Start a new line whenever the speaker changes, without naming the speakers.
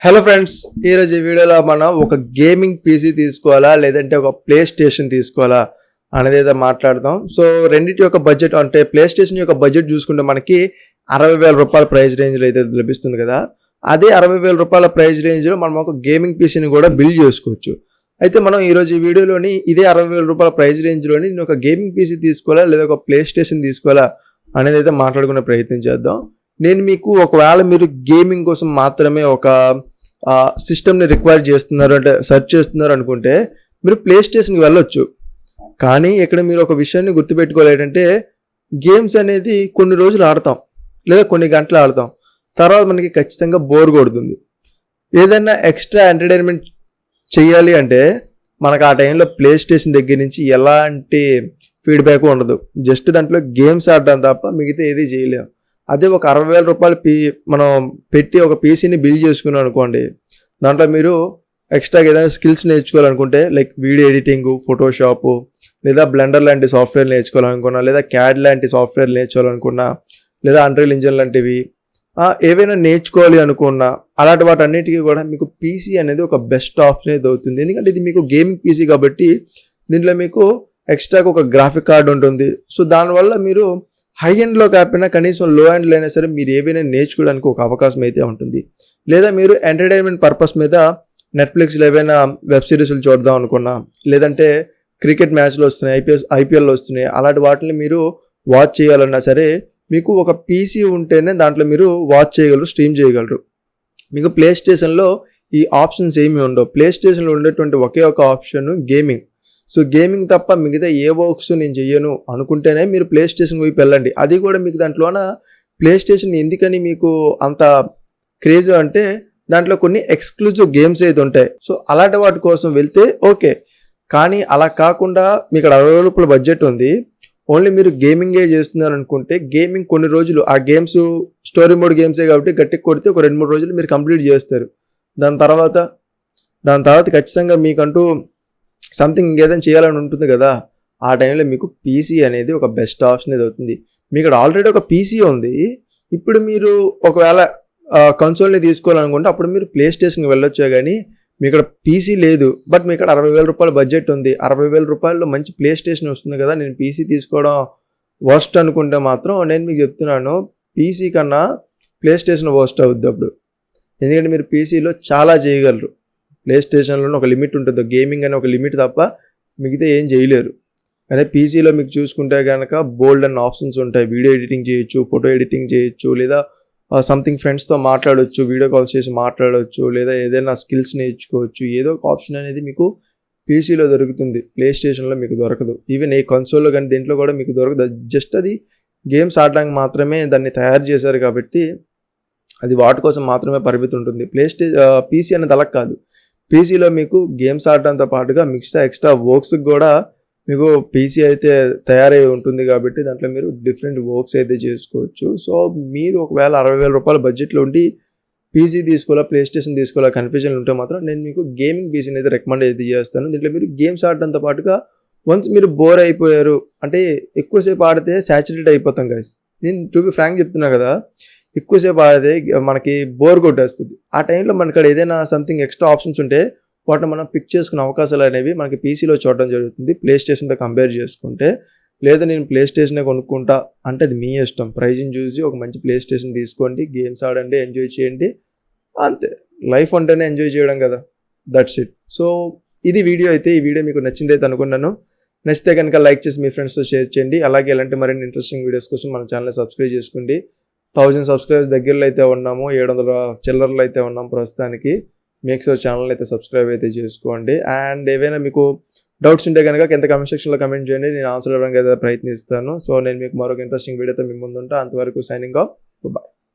Hello friends, ఈరోజు ఈ వీడియోలో మనం ఒక గేమింగ్ పీసీ తీసుకోవాలా లేదంటే ఒక ప్లే స్టేషన్ తీసుకోవాలా అనేది అయితే మాట్లాడదాం. సో రెండింటి యొక్క బడ్జెట్ అంటే ప్లే స్టేషన్ యొక్క బడ్జెట్ చూసుకుంటే మనకి 60,000 రూపాయల ప్రైస్ రేంజ్లో అయితే లభిస్తుంది కదా. అదే 60,000 రూపాయల ప్రైస్ రేంజ్లో మనం ఒక గేమింగ్ పీసీని కూడా బిల్డ్ చేసుకోవచ్చు. అయితే మనం ఈరోజు ఈ వీడియోలోని ఇదే 60,000 రూపాయల ప్రైస్ రేంజ్లోని నేను ఒక గేమింగ్ పీసీ తీసుకోవాలా లేదా ఒక ప్లే స్టేషన్ తీసుకోవాలా అనేది అయితే మాట్లాడుకునే ప్రయత్నం చేద్దాం. నేను మీకు ఒకవేళ మీరు గేమింగ్ కోసం మాత్రమే ఒక సిస్టమ్ని రిక్వైర్ చేస్తున్నారు అంటే సెర్చ్ చేస్తున్నారు అనుకుంటే మీరు ప్లే స్టేషన్కి వెళ్ళొచ్చు. కానీ ఇక్కడ మీరు ఒక విషయాన్ని గుర్తుపెట్టుకోవాలి, ఏంటంటే గేమ్స్ అనేది కొన్ని రోజులు ఆడతాం లేదా కొన్ని గంటలు ఆడతాం, తర్వాత మనకి ఖచ్చితంగా బోర్ కొడుతుంది. ఏదైనా ఎక్స్ట్రా ఎంటర్టైన్మెంట్ చేయాలి అంటే మనకు ఆ టైంలో ప్లే స్టేషన్ దగ్గర నుంచి ఎలాంటి ఫీడ్బ్యాక్ ఉండదు, జస్ట్ దాంట్లో గేమ్స్ ఆడడం తప్ప మిగతా ఏది చేయలేము. అదే ఒక 60,000 రూపాయలు మనం పెట్టి ఒక పీసీని బిల్డ్ చేసుకున్నాం అనుకోండి, దాంట్లో మీరు ఎక్స్ట్రాగా ఏదైనా స్కిల్స్ నేర్చుకోవాలనుకుంటే లైక్ వీడియో ఎడిటింగ్, ఫోటోషాపు లేదా బ్లెండర్ లాంటి సాఫ్ట్వేర్ నేర్చుకోవాలనుకున్నా, లేదా క్యాడ్ లాంటి సాఫ్ట్వేర్ నేర్చుకోవాలనుకున్నా, లేదా అన్రియల్ ఇంజిన్ లాంటివి ఏవైనా నేర్చుకోవాలి అనుకున్నా అలాంటి వాటన్నిటికీ కూడా మీకు పీసీ అనేది ఒక బెస్ట్ ఆప్షన్ అయితే అవుతుంది. ఎందుకంటే ఇది మీకు గేమింగ్ పీసీ కాబట్టి దీంట్లో మీకు ఎక్స్ట్రాగా ఒక గ్రాఫిక్ కార్డ్ ఉంటుంది. సో దానివల్ల మీరు హై ఎండ్లో కాకపోయినా కనీసం లో ఎండ్లో అయినా సరే మీరు ఏవైనా నేర్చుకోవడానికి ఒక అవకాశం అయితే ఉంటుంది. లేదా మీరు ఎంటర్టైన్మెంట్ పర్పస్ మీద నెట్ఫ్లిక్స్లో ఏవైనా వెబ్ సిరీస్లు చూద్దాం అనుకున్నా, లేదంటే క్రికెట్ మ్యాచ్లు వస్తున్నాయి, ఐపీఎల్ వస్తున్నాయి, అలాంటి వాటిని మీరు వాచ్ చేయాలన్నా సరే మీకు ఒక పీసీ ఉంటేనే దాంట్లో మీరు వాచ్ చేయగలరు, స్ట్రీమ్ చేయగలరు. మీకు ప్లే స్టేషన్లో ఈ ఆప్షన్స్ ఏమీ ఉండవు. ప్లే స్టేషన్లో ఉండేటువంటి ఒకే ఒక ఆప్షన్ గేమింగ్. సో గేమింగ్ తప్ప మిగతా ఏ వర్క్స్ నేను చెయ్యను అనుకుంటేనే మీరు ప్లే స్టేషన్ వైపు వెళ్ళండి. అది కూడా మీకు దాంట్లోన ప్లే స్టేషన్ ఎందుకని మీకు అంత క్రేజ్ అంటే దాంట్లో కొన్ని ఎక్స్క్లూజివ్ గేమ్స్ అయితే ఉంటాయి. సో అలాంటి వాటి కోసం వెళ్తే ఓకే. కానీ అలా కాకుండా మీకు 60,000 రూపాయల బడ్జెట్ ఉంది, ఓన్లీ మీరు గేమింగే చేస్తున్నారు అనుకుంటే గేమింగ్ కొన్ని రోజులు ఆ గేమ్స్ స్టోరీ మోడ్ గేమ్సే కాబట్టి గట్టిగా కొడితే ఒక 2-3 రోజులు మీరు కంప్లీట్ చేస్తారు. దాని తర్వాత ఖచ్చితంగా మీకంటూ సంథింగ్ ఇంకేదైనా చేయాలని ఉంటుంది కదా. ఆ టైంలో మీకు పీసీ అనేది ఒక బెస్ట్ ఆప్షన్ ఇది అవుతుంది. మీకు ఆల్రెడీ ఒక పీసీ ఉంది, ఇప్పుడు మీరు ఒకవేళ కన్సోల్ని తీసుకోవాలనుకుంటే అప్పుడు మీరు ప్లే స్టేషన్కి వెళ్ళొచ్చే. కానీ మీ ఇక్కడ పీసీ లేదు, బట్ మీ ఇక్కడ 60,000 రూపాయల బడ్జెట్ ఉంది, 60,000 రూపాయల్లో మంచి ప్లే స్టేషన్ వస్తుంది కదా, నేను పీసీ తీసుకోవడం వర్స్ట్ అనుకుంటే మాత్రం నేను మీకు చెప్తున్నాను పీసీ కన్నా ప్లే స్టేషన్ వర్స్ట్ అవుద్ది అప్పుడు. ఎందుకంటే మీరు పీసీలో చాలా చేయగలరు, ప్లే స్టేషన్లో ఒక లిమిట్ ఉంటుంది, గేమింగ్ అనే ఒక లిమిట్ తప్ప మిగతా ఏం చేయలేరు. అదే పీసీలో మీకు చూసుకుంటే కనుక బోల్డ్ అన్న ఆప్షన్స్ ఉంటాయి. వీడియో ఎడిటింగ్ చేయొచ్చు, ఫోటో ఎడిటింగ్ చేయొచ్చు, లేదా సంథింగ్ ఫ్రెండ్స్తో మాట్లాడవచ్చు, వీడియో కాల్స్ చేసి మాట్లాడవచ్చు, లేదా ఏదైనా స్కిల్స్ నేర్చుకోవచ్చు. ఏదో ఒక ఆప్షన్ అనేది మీకు పీసీలో దొరుకుతుంది, ప్లే స్టేషన్లో మీకు దొరకదు. ఈవెన్ ఏ కన్సోల్లో కానీ దీంట్లో కూడా మీకు దొరకదు. జస్ట్ అది గేమ్స్ ఆడడానికి మాత్రమే దాన్ని తయారు చేశారు కాబట్టి అది వాటి కోసం మాత్రమే పరిమితి ఉంటుంది. పీసీ అనేది అలా కాదు. పీసీలో మీకు గేమ్స్ ఆడటంతో పాటుగా ఎక్స్ట్రా వర్క్స్కి కూడా మీకు పీసీ అయితే తయారై ఉంటుంది కాబట్టి దాంట్లో మీరు డిఫరెంట్ వర్క్స్ అయితే చేసుకోవచ్చు. సో మీరు ఒకవేళ 60,000 రూపాయల బడ్జెట్లో ఉండి పీసీ తీసుకోవాలా ప్లే స్టేషన్ తీసుకోవాలా కన్ఫ్యూజన్ ఉంటే మాత్రం నేను మీకు గేమింగ్ పీసీని అయితే రికమెండ్ అయితే చేస్తాను. దీంట్లో మీరు గేమ్స్ ఆడటంతో పాటుగా వన్స్ మీరు బోర్ అయిపోయారు అంటే ఎక్కువసేపు ఆడితే సాచురేట్ అయిపోతాం గైస్. నేను టు బి ఫ్రాంక్ చెప్తున్నా కదా, ఎక్కువసేపు ఆడితే మనకి బోర్ కొట్టేస్తుంది. ఆ టైంలో మనకి ఏదైనా సంథింగ్ ఎక్స్ట్రా ఆప్షన్స్ ఉంటే వాటిని మనం పిక్ చేసుకునే అవకాశాలు అనేవి మనకి పీసీలో చూడడం జరుగుతుంది ప్లే స్టేషన్తో కంపేర్ చేసుకుంటే. లేదా నేను ప్లే స్టేషనే కొనుక్కుంటా అంటే అది మీ ఇష్టం, ప్రైజ్ని చూసి ఒక మంచి ప్లే స్టేషన్ తీసుకోండి, గేమ్స్ ఆడండి, ఎంజాయ్ చేయండి, అంతే. లైఫ్ అంటేనే ఎంజాయ్ చేయడం కదా, దట్స్ ఇట్. సో ఇది వీడియో అయితే, ఈ వీడియో మీకు నచ్చింది అయితే అనుకున్నాను. నచ్చితే కనుక లైక్ చేసి మీ ఫ్రెండ్స్తో షేర్ చేయండి. అలాగే ఇలాంటి మరిన్ని ఇంట్రెస్టింగ్ వీడియోస్ కోసం మన ఛానల్ని సబ్స్క్రైబ్ చేసుకోండి. 1000 సబ్స్క్రైబర్స్ దగ్గరలో అయితే ఉన్నాము, 700 చిల్లర్లు అయితే ఉన్నాం ప్రస్తుతానికి. మేక్ షూర్ ఛానల్ అయితే సబ్స్క్రైబ్ అయితే చేసుకోండి. అండ్ ఏవైనా మీకు డౌట్స్ ఉంటే కనుక కింద కామెంట్ సెక్షన్లో కమెంట్ చేయండి, నేను ఆన్సర్ ఇవ్వడానికి అయితే ప్రయత్నిస్తాను. సో నేను మీకు మరొక ఇంట్రెస్టింగ్ వీడియోతో మీ ముందు ఉంటా. అంతవరకు సైనింగ్ ఆఫ్, బాయ్.